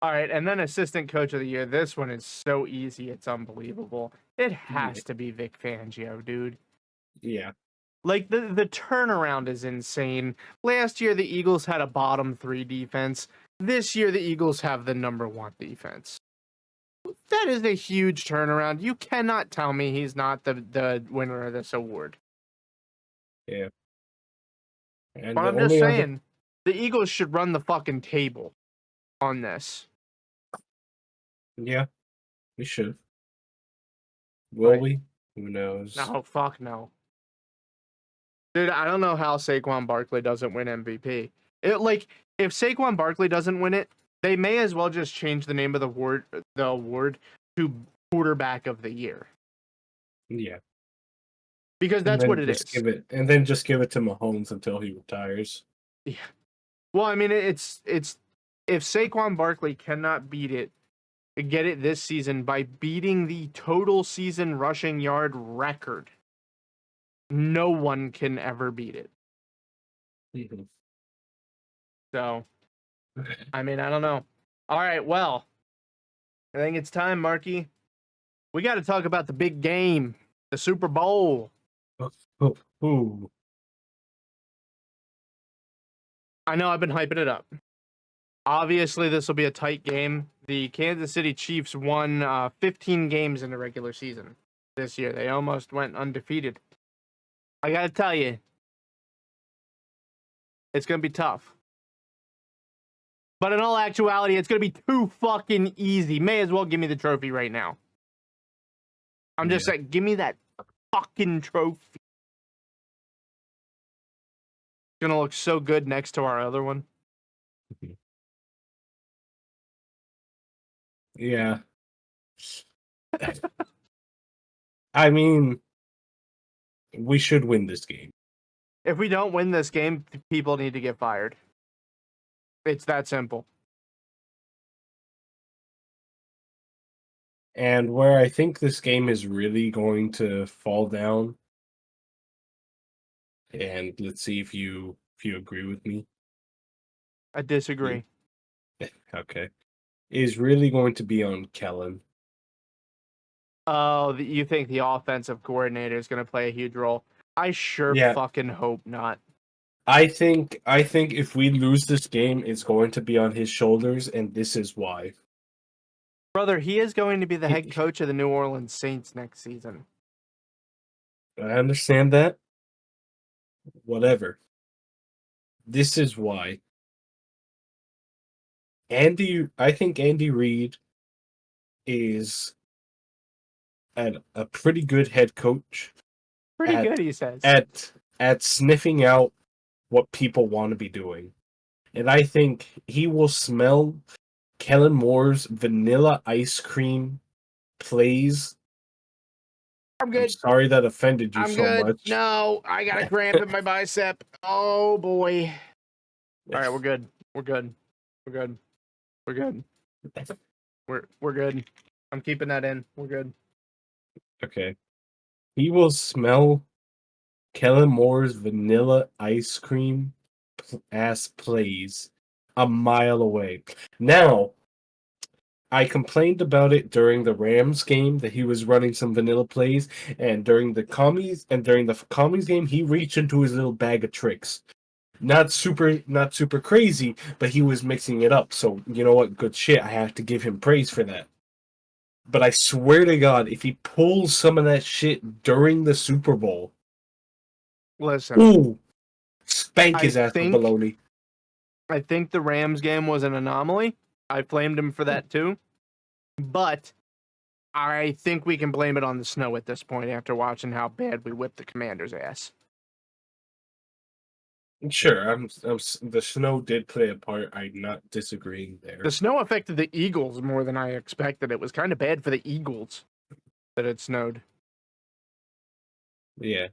All right, and then assistant coach of the year. This one is so easy, it's unbelievable. It has to be Vic Fangio, dude.
Yeah.
Like, the turnaround is insane. Last year, the Eagles had a bottom 3 defense. This year, the Eagles have the number 1 defense. That is a huge turnaround. You cannot tell me he's not the winner of this award.
Yeah. And
but I'm just saying, the Eagles should run the fucking table on this.
Yeah, we should. Will we? Who knows?
No, fuck no. Dude, I don't know how Saquon Barkley doesn't win MVP. If Saquon Barkley doesn't win it, they may as well just change the name of the award to quarterback of the year.
Yeah.
Because that's what it is.
And then just give it to Mahomes until he retires.
Yeah. Well, I mean, it's if Saquon Barkley cannot get it this season by beating the total season rushing yard record, no one can ever beat it.
Mm-hmm.
So, I mean, I don't know. All right, well, I think it's time, Marky. We got to talk about the big game, the Super Bowl.
Ooh.
I know I've been hyping it up. Obviously, this will be a tight game. The Kansas City Chiefs won 15 games in the regular season this year. They almost went undefeated. I got to tell you, it's going to be tough. But in all actuality, it's going to be too fucking easy. May as well give me the trophy right now. I'm just saying, give me that fucking trophy. It's going to look so good next to our other one.
Yeah. I mean, we should win this game.
If we don't win this game, people need to get fired. It's that simple.
And where I think this game is really going to fall down, and let's see if you agree with me.
I disagree.
Okay. Is really going to be on Kellen.
Oh, you think the offensive coordinator is going to play a huge role? I sure fucking hope not.
I think if we lose this game, it's going to be on his shoulders, and this is why.
Brother, he is going to be the head coach of the New Orleans Saints next season.
I understand that. Whatever. This is why. I think Andy Reid is a pretty good head coach.
Pretty good, he says.
At sniffing out what people want to be doing. And I think he will smell Kellen Moore's vanilla ice cream plays.
I'm good.
I'm sorry that offended you much.
No, I got a cramp in my bicep. Oh, boy. All right, we're good. We're good. We're good. I'm keeping that in. We're good.
Okay. He will smell Kellen Moore's vanilla ice cream ass plays a mile away. Now, I complained about it during the Rams game that he was running some vanilla plays, and during the commies game, he reached into his little bag of tricks. not super crazy, but he was mixing it up. So you know what? Good shit. I have to give him praise for that. But I swear to God, if he pulls some of that shit during the Super Bowl,
Listen,
ooh, spank
I
his ass for
think
baloney.
I think the Rams game was an anomaly. I blamed him for that too. But I think we can blame it on the snow at this point after watching how bad we whipped the Commanders' ass.
Sure, the snow did play a part. I'm not disagreeing there.
The snow affected the Eagles more than I expected. It was kind of bad for the Eagles that it snowed.
Yeah.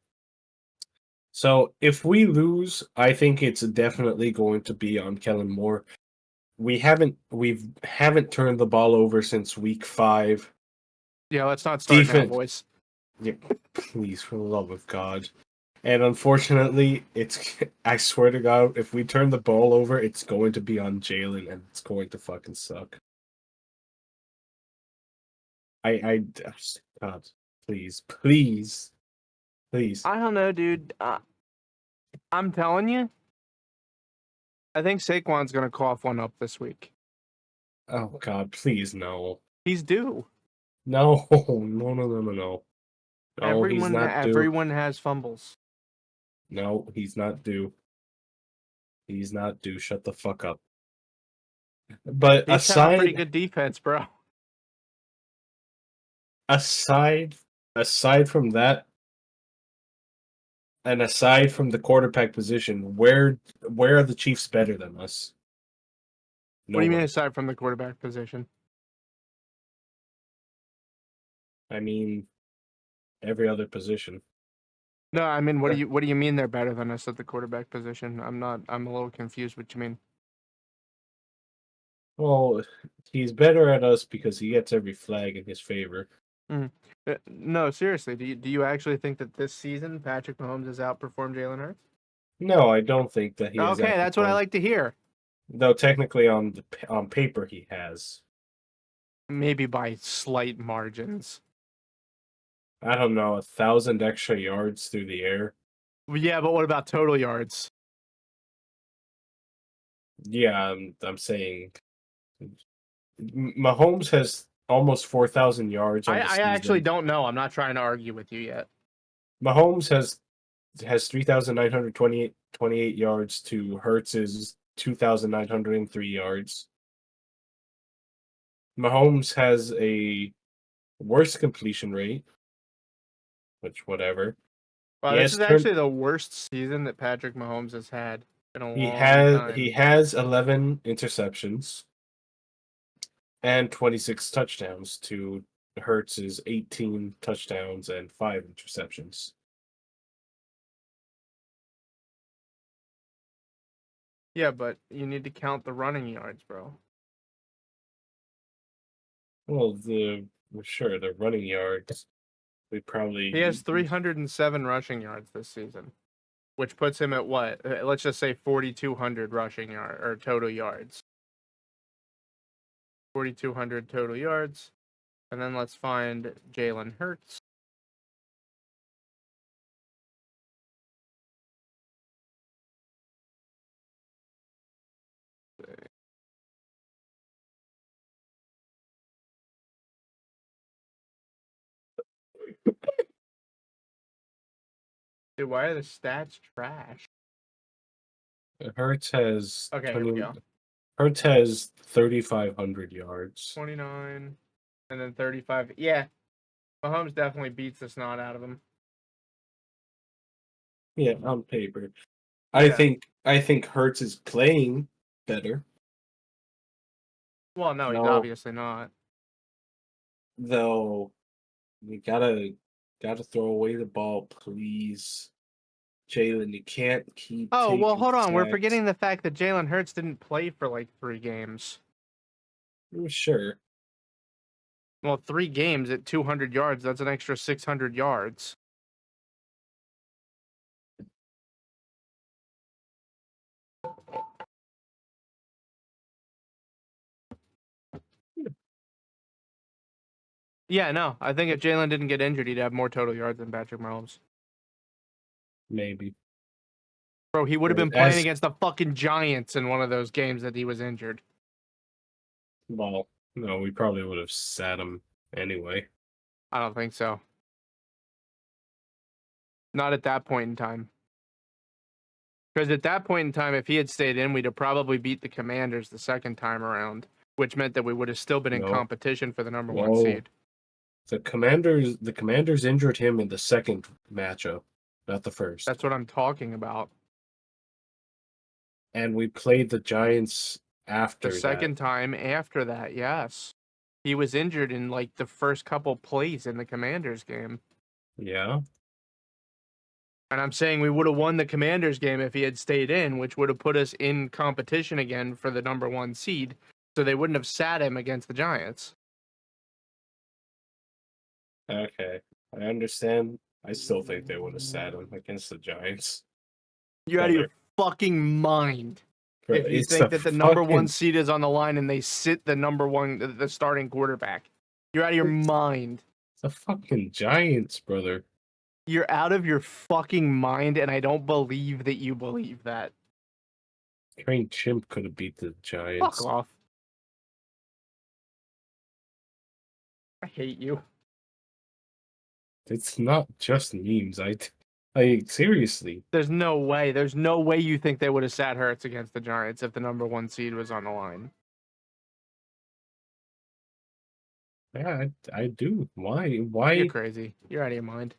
So if we lose, I think it's definitely going to be on Kellen Moore. We haven't turned the ball over since week 5.
Yeah, let's not start now,
Defense,
boys.
yeah, please, for the love of God. And unfortunately, it's I swear to God, if we turn the ball over, it's going to be on Jalen, and it's going to fucking suck. God, please, please, please.
I don't know, dude. I'm telling you, I think Saquon's gonna cough one up this week.
Oh God, please, no.
He's due.
No, no, no, no, no, no. No, he's not due.
Everyone has fumbles.
No, he's not due. He's not due. Shut the fuck up. But
He's have a pretty good defense, bro.
aside aside from that, and aside from the quarterback position, where are the Chiefs better than us?
What do you mean
Nowhere.
aside from the quarterback position?
I mean, every other position.
No, I mean, what do you mean they're better than us at the quarterback position? I'm a little confused what you mean.
Well, he's better at us because he gets every flag in his favor.
No, seriously, do you actually think that this season Patrick Mahomes has outperformed Jalen Hurts?
No, I don't think that he has
Okay, that's what I
outperformed.
like to hear.
Though technically on paper he has.
Maybe by slight margins.
I don't know, 1,000 extra yards through the air.
Yeah, but what about total yards?
Yeah, I'm saying Mahomes has almost 4,000 yards on the
I actually
season.
don't know. I'm not trying to argue with you yet.
Mahomes has 3,928 yards to Hurts's 2,903 yards. Mahomes has a worse completion rate, which whatever.
Wow,
He
this
has
is
turned
actually the worst season that Patrick Mahomes has had in a
he
long
has
time.
he has 11 interceptions and 26 touchdowns to Hurts's 18 touchdowns and 5 interceptions.
Yeah, but you need to count the running yards, bro.
Well, sure, the running yards, we
He has
probably
307 rushing yards this season, which puts him at what? Let's just say 4,200 rushing yard or total yards. 4,200 total yards, and then let's find Jalen Hurts. Dude, why are the stats trash?
Hurts has
Okay, here we
20
go.
Hurts has 3,500 yards.
29, and then 35. Yeah, Mahomes definitely beats the snot out of him.
Yeah, on paper.
Yeah.
I think Hurts is playing better.
Well, no, he's
No,
obviously not.
though you gotta throw away the ball, please. Jalen, you can't keep
Oh, well,
taking
hold on. We're
sacks.
forgetting the fact that Jalen Hurts didn't play for like 3 games.
Sure.
Well, 3 games at 200 yards, that's an extra 600 yards. Yeah, no. I think if Jalen didn't get injured, he'd have more total yards than Patrick Mahomes.
Maybe.
Bro, he would have been
As-
playing against the fucking Giants in one of those games that he was injured.
Well, no, we probably would have sat him anyway.
I don't think so. Not at that point in time. Because at that point in time, if he had stayed in, we'd have probably beat the Commanders the second time around, which meant that we would have still been in
No.
competition for the number one
Whoa.
seed.
The Commanders injured him in the second matchup, not the first.
That's what I'm talking about.
And we played the Giants after
The
that.
second time after that, yes. He was injured in like the first couple plays in the Commanders game.
Yeah.
And I'm saying we would have won the Commanders game if he had stayed in, which would have put us in competition again for the number one seed. So they wouldn't have sat him against the Giants.
Okay. I understand. I still think they would have sat him against the Giants.
You're out of your fucking mind.
Bro,
If you
it's
think that the number one
fucking-
seed is on the line and they sit the starting quarterback, you're out of your mind.
It's the fucking Giants, brother.
You're out of your fucking mind, and I don't believe that you believe that.
Train Chimp could have beat the Giants.
Fuck off. I hate you.
It's not just memes. I seriously.
There's no way. There's no way you think they would have sat Hurts against the Giants if the number one seed was on the line.
Yeah, I do. Why? Why?
You're crazy. You're out of your mind.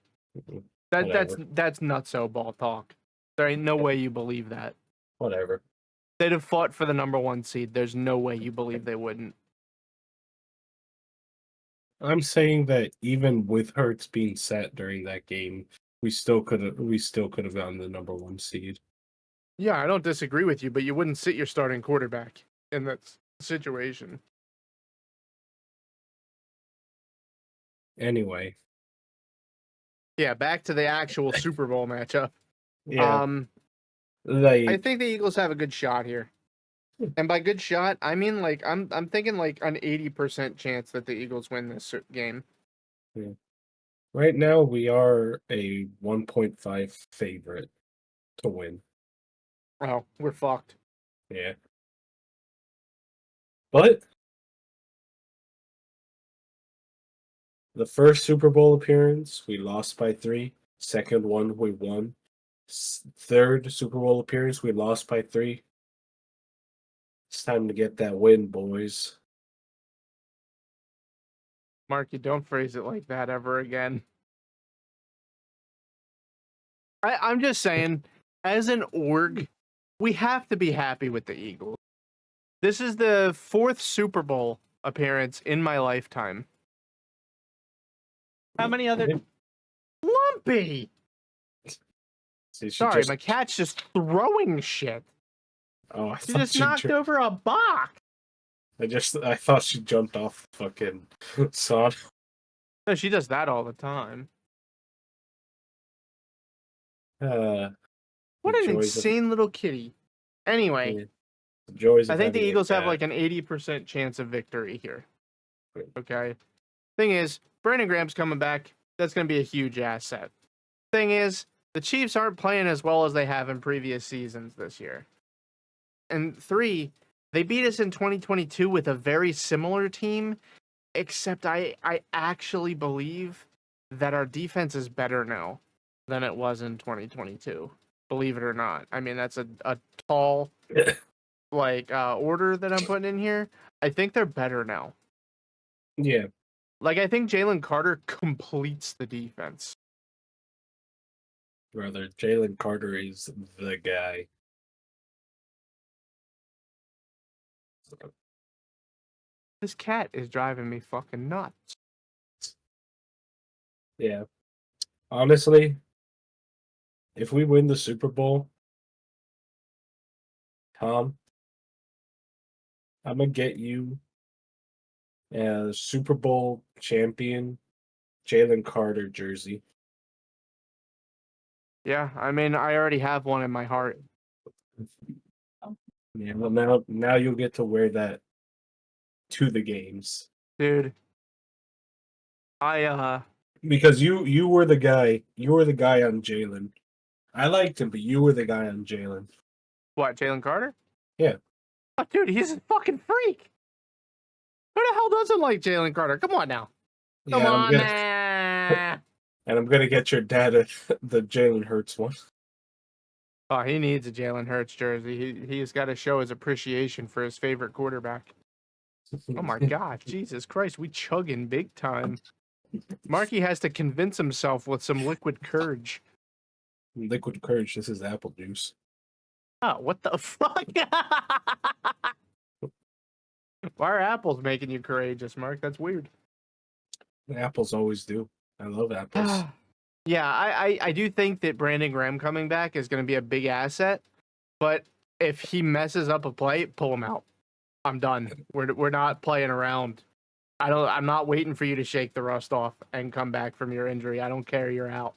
Whatever.
That's nutso ball talk. There ain't no way you believe that.
Whatever.
They'd have fought for the number one seed. There's no way you believe they wouldn't.
I'm saying that even with Hurts being sat during that game, we still could have gotten the number one seed.
Yeah, I don't disagree with you, but you wouldn't sit your starting quarterback in that situation.
Anyway.
Yeah, back to the actual Super Bowl matchup.
Yeah.
I think the Eagles have a good shot here. And by good shot, I mean like I'm thinking like an 80% chance that the Eagles win this game.
Yeah. Right now we are a 1.5 favorite to win.
Oh, we're fucked.
Yeah. But the first Super Bowl appearance, we lost by 3. Second one, we won. Third Super Bowl appearance, we lost by 3. It's time to get that win, boys.
Mark, you don't phrase it like that ever again. I'm just saying, as an org, we have to be happy with the Eagles. This is the 4th Super Bowl appearance in my lifetime. How many other... Lumpy!
See,
Sorry, my cat's just throwing shit.
Oh, I
She
thought
just knocked over a box.
I thought she jumped off the fucking sod.
No, she does that all the time. What an insane little kitty. Anyway,
Yeah. The joys
I
of
think the
having a
Eagles have
cat.
like an 80% chance of victory here. Okay. Thing is, Brandon Graham's coming back. That's going to be a huge asset. Thing is, the Chiefs aren't playing as well as they have in previous seasons this year. And 3, they beat us in 2022 with a very similar team, except I actually believe that our defense is better now than it was in 2022. Believe it or not. I mean, that's a tall order that I'm putting in here. I think they're better now.
Yeah.
Like, I think Jalen Carter completes the defense.
Brother, Jalen Carter is the guy.
This cat is driving me fucking nuts.
Yeah. Honestly, if we win the Super Bowl, Tom, I'm gonna get you a Super Bowl champion Jalen Carter jersey.
Yeah, I mean, I already have one in my heart.
Yeah, well now you'll get to wear that to the games.
Dude.
Because you were the guy on Jalen I liked him, but you were the guy on Jalen.
What, Jalen Carter?
Yeah.
Oh, dude, he's a fucking freak. Who the hell doesn't like Jalen Carter? Come on now. Come
Yeah,
on now.
and I'm gonna get your dad the Jalen Hurts one.
Oh, he needs a Jalen Hurts jersey. He's got to show his appreciation for his favorite quarterback. Oh my God, Jesus Christ, we chugging big time. Marky has to convince himself with some liquid courage.
Liquid courage. This is apple juice.
Oh, what the fuck? Why are apples making you courageous, Mark? That's weird.
Apples always do. I love apples.
Yeah, I do think that Brandon Graham coming back is going to be a big asset, but if he messes up a play, pull him out. I'm done. We're not playing around. I'm not waiting for you to shake the rust off and come back from your injury. I don't care. You're out.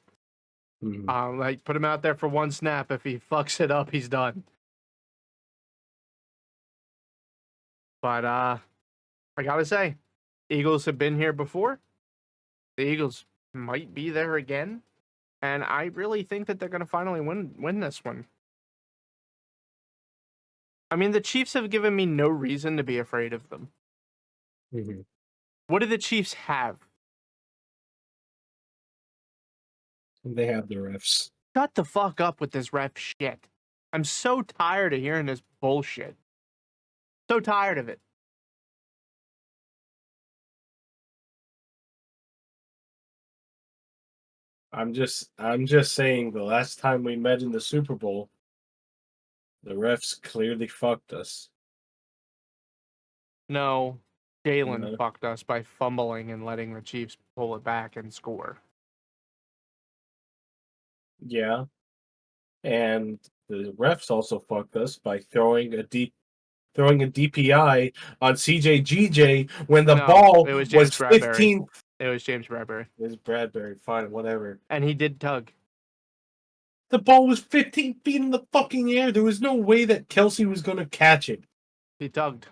Like put him out there for one snap. If he fucks it up, he's done. But I gotta say, Eagles have been here before. The Eagles might be there again, and I really think that they're gonna finally win this one. I mean, the Chiefs have given me no reason to be afraid of them. What do the Chiefs have?
They have the refs.
Shut the fuck up with this ref shit. I'm so tired of hearing this bullshit. So tired of it.
I'm just saying the last time we met in the Super Bowl, the refs clearly fucked us.
No, Jalen
No.
fucked us by fumbling and letting the Chiefs pull it back and score.
Yeah. And the refs also fucked us by throwing a DPI on CJGJ when the ball
it was
was
James Bradbury.
15.
It was James Bradbury.
It was Bradbury. Fine, whatever.
And he did tug.
The ball was 15 feet in the fucking air. There was no way that Kelsey was going to catch it.
He tugged.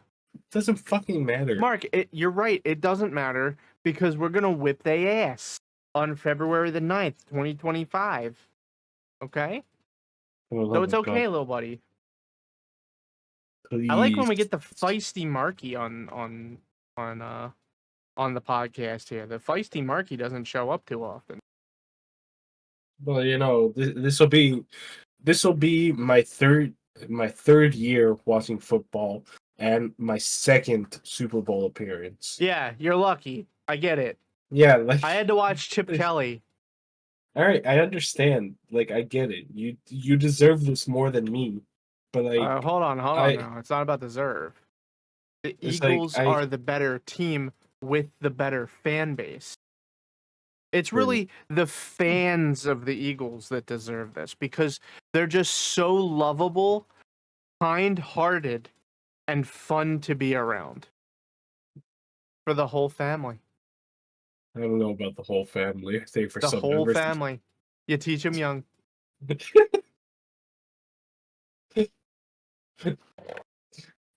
Doesn't fucking matter.
Mark, you're right. It doesn't matter because we're going to whip their ass on February the 9th, 2025. Okay? So it's okay, little buddy.
Please.
I like when we get the feisty Marky on the podcast here. The feisty Marky doesn't show up too often.
Well, you know, this will be my third year watching football and my second Super Bowl appearance.
Yeah, you're lucky. I get it.
Yeah, like
I had to watch Chip Kelly.
All right, I understand. Like, I get it. You deserve this more than me. But like,
Hold on now. It's not about deserve. The Eagles are the better team with the better fan base. It's really the fans of the Eagles that deserve this because they're just so lovable, kind-hearted, and fun to be around. For the whole family.
I don't know about the whole family. I think for
the
some
whole
members,
family. You teach them young.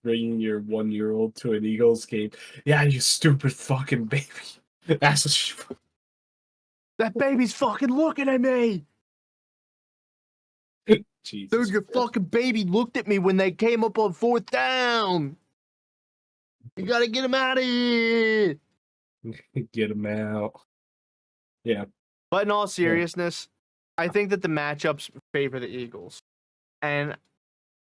Bringing your 1-year-old to an Eagles game. Yeah, you stupid fucking baby. That's what she.
That baby's fucking looking at me.
Jesus.
Dude, your fucking baby looked at me when they came up on 4th down. You gotta get him out of here.
Get him out. Yeah.
But in all seriousness, I think that the matchups favor the Eagles. And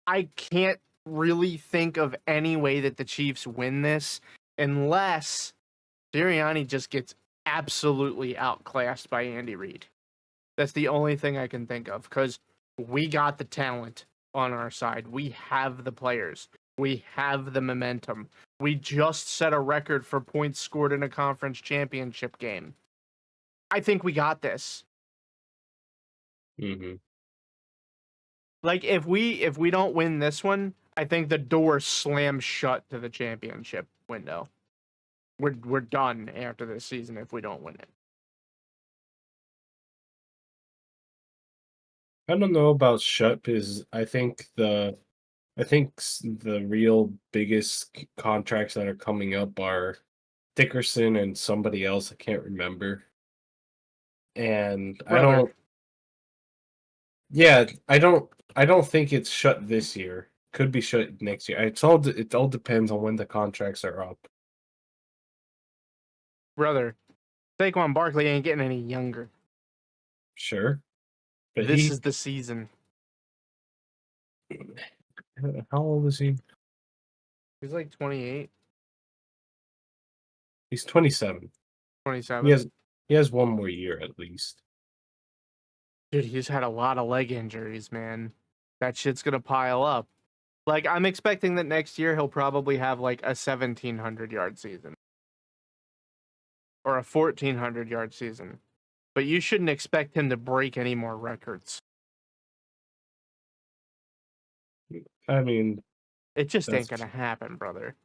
I can't really think of any way that the Chiefs win this unless Sirianni just gets absolutely outclassed by Andy Reid. That's the only thing I can think of because we got the talent on our side. We have the players. We have the momentum. We just set a record for points scored in a conference championship game. I think we got this.
Mm-hmm.
Like if we don't win this one, I think the door slams shut to the championship window. We're done after this season if we don't win it.
I don't know about shut because I think the real biggest contracts that are coming up are Dickerson and somebody else I can't remember. And
Brother.
Yeah, I don't think it's shut this year. Could be shut next year. It all depends on when the contracts are up.
Brother, Saquon Barkley ain't getting any younger.
Sure, but
This is the season.
how old is he?
He's like 28,
He's 27.
27.
He has one more year at least.
Dude, he's had a lot of leg injuries, man. That shit's gonna pile up. Like, I'm expecting that next year he'll probably have like a 1,700-yard season or a 1,400-yard season. But you shouldn't expect him to break any more records.
I mean,
It just ain't
that's
gonna happen, brother.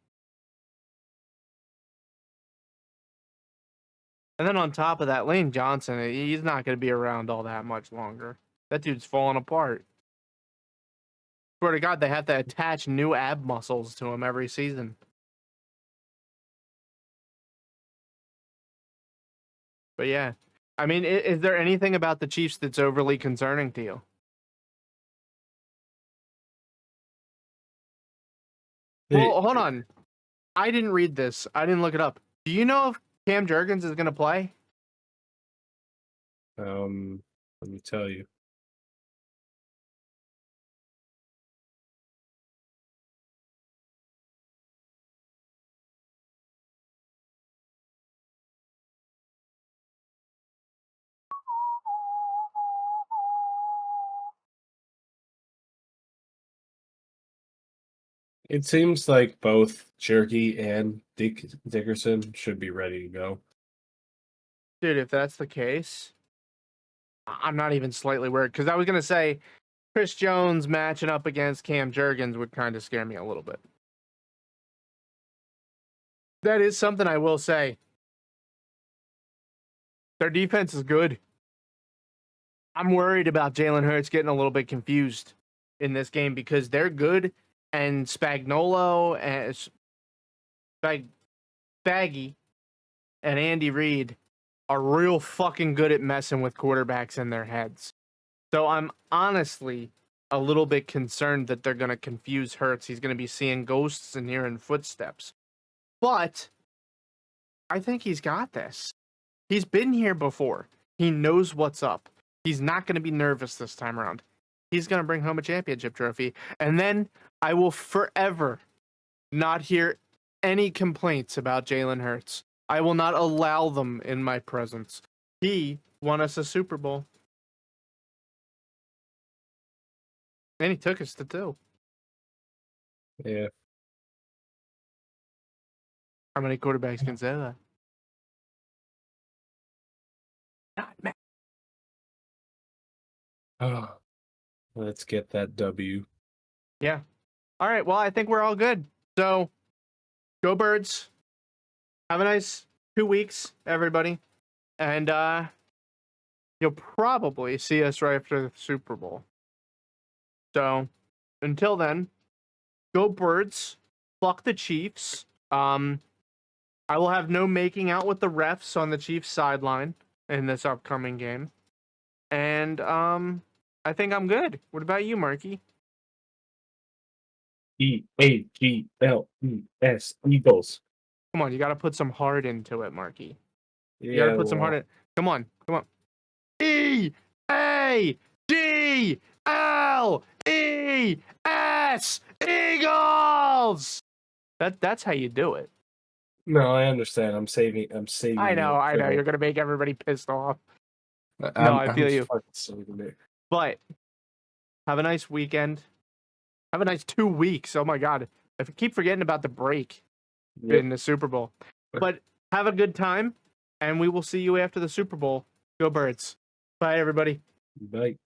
And then on top of that, Lane Johnson, he's not gonna be around all that much longer. That dude's falling apart. Swear to God, they have to attach new ab muscles to him every season. But yeah, I mean, is there anything about the Chiefs that's overly concerning to you? Well, hold on. I didn't read this. I didn't look it up. Do you know if Cam Jurgens is going to play?
Let me tell you. It seems like both Jerky and Dickerson should be ready to go.
Dude, if that's the case, I'm not even slightly worried. Because I was going to say, Chris Jones matching up against Cam Jurgens would kind of scare me a little bit. That is something I will say. Their defense is good. I'm worried about Jalen Hurts getting a little bit confused in this game because they're good, and Spagnuolo and Spaggy and Andy Reid are real fucking good at messing with quarterbacks in their heads. So I'm honestly a little bit concerned that they're going to confuse Hurts. He's going to be seeing ghosts and hearing footsteps. But I think he's got this. He's been here before. He knows what's up. He's not going to be nervous this time around. He's going to bring home a championship trophy. And then I will forever not hear any complaints about Jalen Hurts. I will not allow them in my presence. He won us a Super Bowl. And he took us to 2.
Yeah.
How many quarterbacks can say that? Not many.
Oh, let's get that W.
Yeah. All right. Well, I think we're all good. So, go Birds. Have a nice 2 weeks, everybody. And you'll probably see us right after the Super Bowl. So, until then, go Birds. Fuck the Chiefs. I will have no making out with the refs on the Chiefs sideline in this upcoming game. And I think I'm good. What about you, Marky?
EAGLES Eagles.
Come on, you got to put some heart into it, Marky. You got
Yeah,
to put some heart in. Come on. EAGLES Eagles. That's how you do it.
No, I understand. I'm saving.
I know. You're gonna make everybody pissed off. I feel you. But have a nice weekend. Have a nice 2 weeks. Oh my God, I keep forgetting about the break in the Super Bowl. But have a good time, and we will see you after the Super Bowl. Go Birds. Bye, everybody.
Bye.